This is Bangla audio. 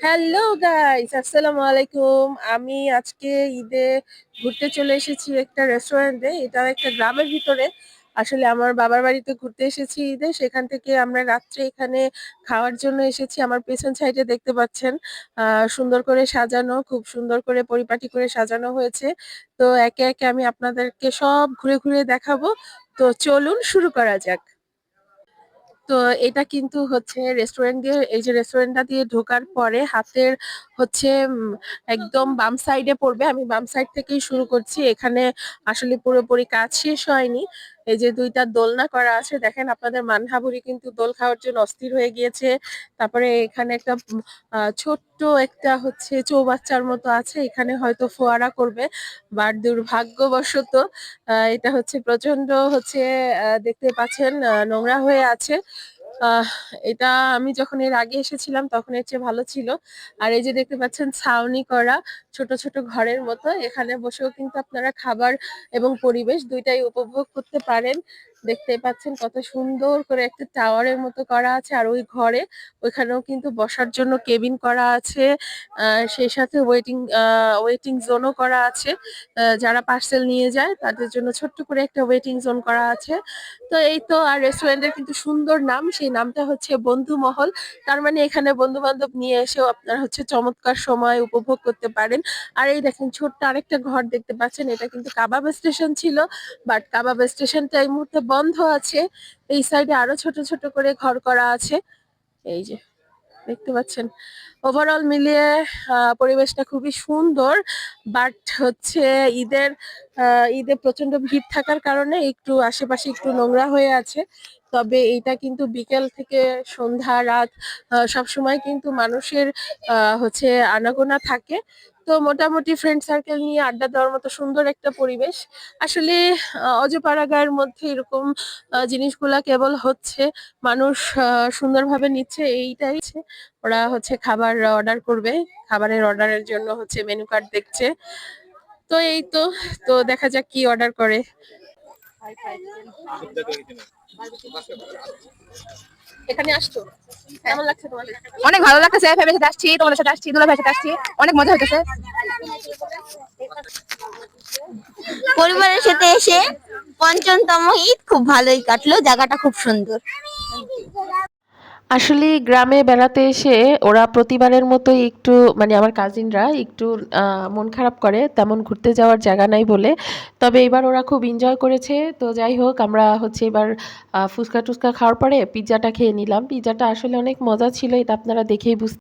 হ্যালো গাইস, আসসালামু আলাইকুম। আমি আজকে ঈদে ঘুরতে চলে এসেছি একটা রেস্টুরেন্টে। এটাও একটা গ্রামের ভিতরে। আসলে আমার বাবার বাড়িতে ঘুরতে এসেছি ঈদে, সেখান থেকে আমরা রাত্রে এখানে খাওয়ার জন্য এসেছি। আমার পেছন সাইডে দেখতে পাচ্ছেন সুন্দর করে সাজানো, খুব সুন্দর করে পরিপাটি করে সাজানো হয়েছে। তো একে একে আমি আপনাদেরকে সব ঘুরে ঘুরে দেখাবো। তো চলুন শুরু করা যাক। তো এটা কিন্তু হচ্ছে রেস্টুরেন্ট দিয়ে, এই যে রেস্টুরেন্টটা দিয়ে ঢোকার পরে হাতের হচ্ছে একদম বাম সাইডে পড়বে। আমি বাম সাইড থেকেই শুরু করছি। এখানে আসলে পুরোপুরি কাজ শেষ হয়নি। এই যে দুইটা দোলনা করা আছে, দেখেন আপনাদের মানহাবুড়ি কিন্তু দোল খাওয়ার জন্য অস্থির হয়ে গিয়েছে। তারপরে এখানে একটা ছোট্ট একটা হচ্ছে চৌবাচ্চার মতো আছে, এখানে হয়তো ফোয়ারা করবে। বাট দুর্ভাগ্যবশত এটা হচ্ছে প্রচন্ড হচ্ছে দেখতে পাচ্ছেন নোংরা হয়ে আছে। আহ এটা আমি যখন এর আগে এসেছিলাম তখন এর চেয়ে ভালো ছিল। আর এই যে দেখতে পাচ্ছেন ছাউনি করা ছোট ছোট ঘরের মতো, এখানে বসেও কিন্তু আপনারা খাবার এবং পরিবেশ দুইটাই উপভোগ করতে পারেন। দেখতে পাচ্ছেন কত সুন্দর করে একটা টাওয়ারের মতো করা আছে। আর ওই ঘরে ওইখানেও কিন্তু বসার জন্য কেবিন করা আছে। সেই সাথে ওয়েটিং জোনও করা আছে। যারা পার্সেল নিয়ে যায় তাদের জন্য ছোট্ট করে একটা ওয়েটিং জোন করা আছে। তো এই তো, আর রেস্টুরেন্টের কিন্তু সুন্দর নাম, সেই নামটা হচ্ছে বন্ধু মহল। তার মানে এখানে বন্ধু বান্ধব নিয়ে এসেও আপনারা হচ্ছে চমৎকার সময় উপভোগ করতে পারেন। আর এই দেখেন ছোট্ট আরেকটা ঘর দেখতে পাচ্ছেন, এটা কিন্তু কাবাব স্টেশন ছিল, বাট কাবাব স্টেশনটা এই মুহূর্তে বন্ধ আছে। এই সাইডে আরো ছোট ছোট করে ঘর করা আছে, এই যে দেখতে পাচ্ছেন। ওভারঅল মিলিয়ে পরিবেশটা খুবই সুন্দর। বাট হচ্ছে ঈদের ঈদে প্রচন্ড ভিড় থাকার কারণে একটু আশেপাশে একটু নোংরা হয়ে আছে। তবে এইটা কিন্তু বিকেল থেকে সন্ধ্যা রাত সব সময় কিন্তু মানুষের হচ্ছে আনাগোনা থাকে। তো মোটামুটি ফ্রেন্ড সার্কেল নিয়ে আড্ডা দেওয়ার মতো সুন্দর একটা পরিবেশ। আসলে অজপাড়া গায়ের মধ্যে এরকম জিনিসগুলা কেবল হচ্ছে মানুষ সুন্দরভাবে নিচ্ছে, এইটাই। ওরা হচ্ছে খাবার অর্ডার করবে, খাবারের অর্ডারের জন্য হচ্ছে মেনু কার্ড দেখছে। তো এই তো, তো দেখা যাক কি অর্ডার করে। এখানে আসছো, কেমন লাগছে তোমার? অনেক ভালো লাগতেছে। ফ্যামিলির সাথে আসছি, তোমাদের সাথে আসছি, দুলা ভাইয়ের সাথে আসছি, অনেক মজা হইতেছে। পরিবারের সাথে এসে পঞ্চমতম ঈদ খুব ভালোই কাটলো, জায়গাটা খুব সুন্দর। আসলে গ্রামে বেড়াতে এসে ওরা প্রতিবারের মতোই একটু, মানে আমার কাজিনরা একটু মন খারাপ করে, তেমন ঘুরতে যাওয়ার জায়গা নাই বলে। তবে এবার ওরা খুব এনজয় করেছে। তো যাই হোক, আমরা হচ্ছে এবার ফুচকা টুচকা খাওয়ার পরে পিৎজাটা খেয়ে নিলাম। পিৎজাটা আসলে অনেক মজা ছিল, এটা আপনারা দেখেই বুঝতে